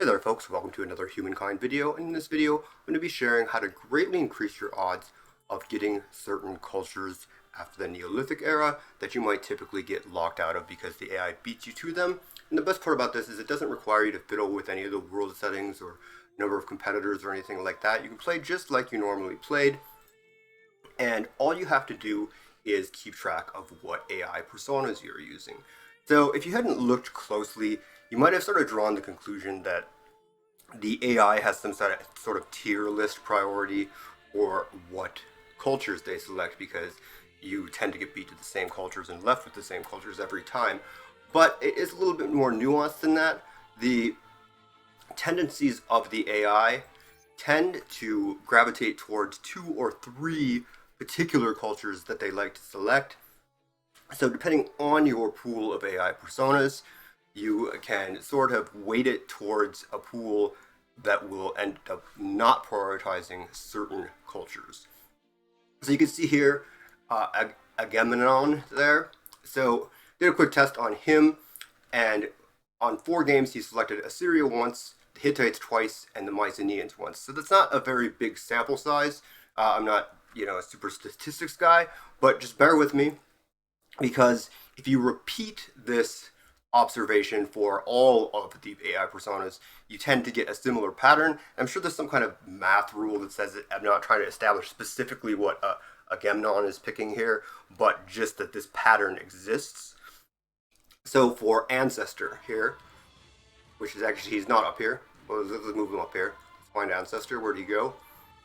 Hey there folks, welcome to another Humankind video, and in this video I'm going to be sharing how to greatly increase your odds of getting certain cultures after the Neolithic era that you might typically get locked out of because the AI beats you to them. And the best part about this is it doesn't require you to fiddle with any of the world settings or number of competitors or anything like that. You can play just like you normally played, and all you have to do is keep track of what AI personas you're using. So if you hadn't looked closely, you might have sort of drawn the conclusion that the AI has some sort of tier list priority or what cultures they select, because you tend to get beat to the same cultures and left with the same cultures every time. But it is a little bit more nuanced than that. The tendencies of the AI tend to gravitate towards two or three particular cultures that they like to select. So depending on your pool of AI personas, you can sort of weight it towards a pool that will end up not prioritizing certain cultures. So you can see here Agamemnon there. So did a quick test on him, and on 4 games he selected Assyria once, the Hittites twice, and the Mycenaeans once. So that's not a very big sample size. I'm not, a super statistics guy, but just bear with me, because if you repeat this observation for all of the AI personas, you tend to get a similar pattern. I'm sure there's some kind of math rule that says that I'm not trying to establish specifically what Agamemnon is picking here, but just that this pattern exists. So for Ancestor here, which is actually, he's not up here. Well, let's move him up here. Let's find Ancestor. Where'd he go?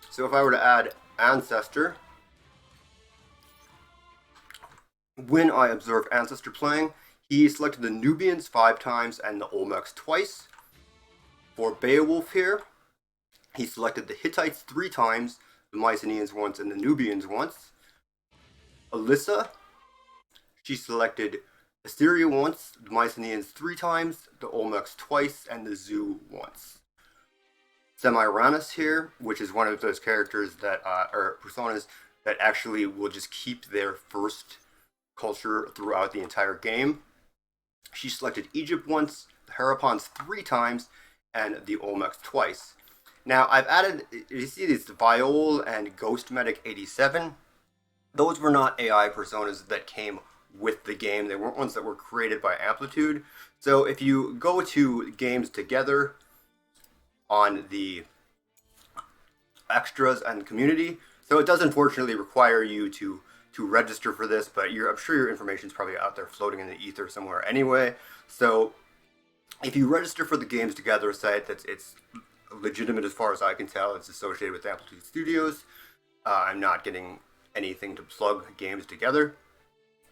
So if I were to add Ancestor, when I observe Ancestor playing, he selected the Nubians 5 times and the Olmecs twice. For Beowulf here, he selected the Hittites 3 times, the Mycenaeans once, and the Nubians once. Alyssa, she selected Assyria once, the Mycenaeans 3 times, the Olmecs twice, and the Zoo once. Semiramis here, which is one of those characters that, or personas, that actually will just keep their first culture throughout the entire game. She selected Egypt once, the Harapons 3 times, and the Olmecs twice. Now, I've added, you see these Viol and Ghost Medic 87. Those were not AI personas that came with the game. They weren't ones that were created by Amplitude. So if you go to games together on the extras and community, so it does unfortunately require you to register for this, but I'm sure your information is probably out there floating in the ether somewhere anyway. So if you register for the Games Together site, it's legitimate as far as I can tell. It's associated with Amplitude Studios. I'm not getting anything to plug Games Together.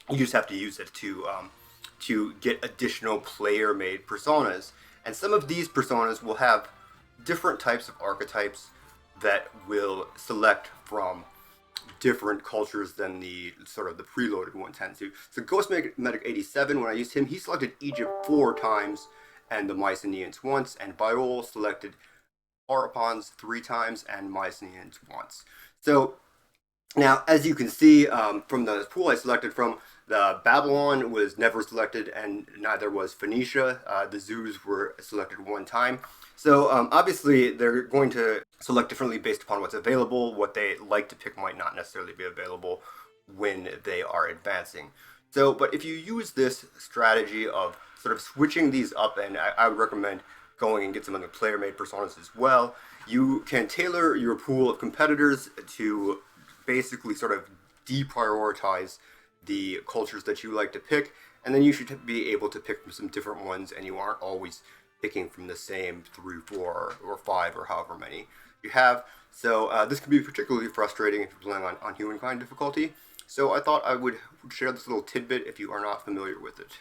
You just have to use it to get additional player-made personas. And some of these personas will have different types of archetypes that will select from different cultures than the sort of the preloaded one tends to. So Ghost Medic 87, when I used him, he selected Egypt 4 times and the Mycenaeans once, and Viol selected Harapons 3 times and Mycenaeans once. So now, as you can see from the pool I selected from, the Babylon was never selected, and neither was Phoenicia. The zoos were selected 1 time. So obviously they're going to select differently based upon what's available. What they like to pick might not necessarily be available when they are advancing. So, but if you use this strategy of sort of switching these up, and I would recommend going and get some other player-made personas as well, you can tailor your pool of competitors to basically sort of deprioritize the cultures that you like to pick, and then you should be able to pick from some different ones, and you aren't always picking from the same 3, 4, or 5, or however many you have. So this can be particularly frustrating if you're playing on Humankind difficulty. So I thought I would share this little tidbit if you are not familiar with it.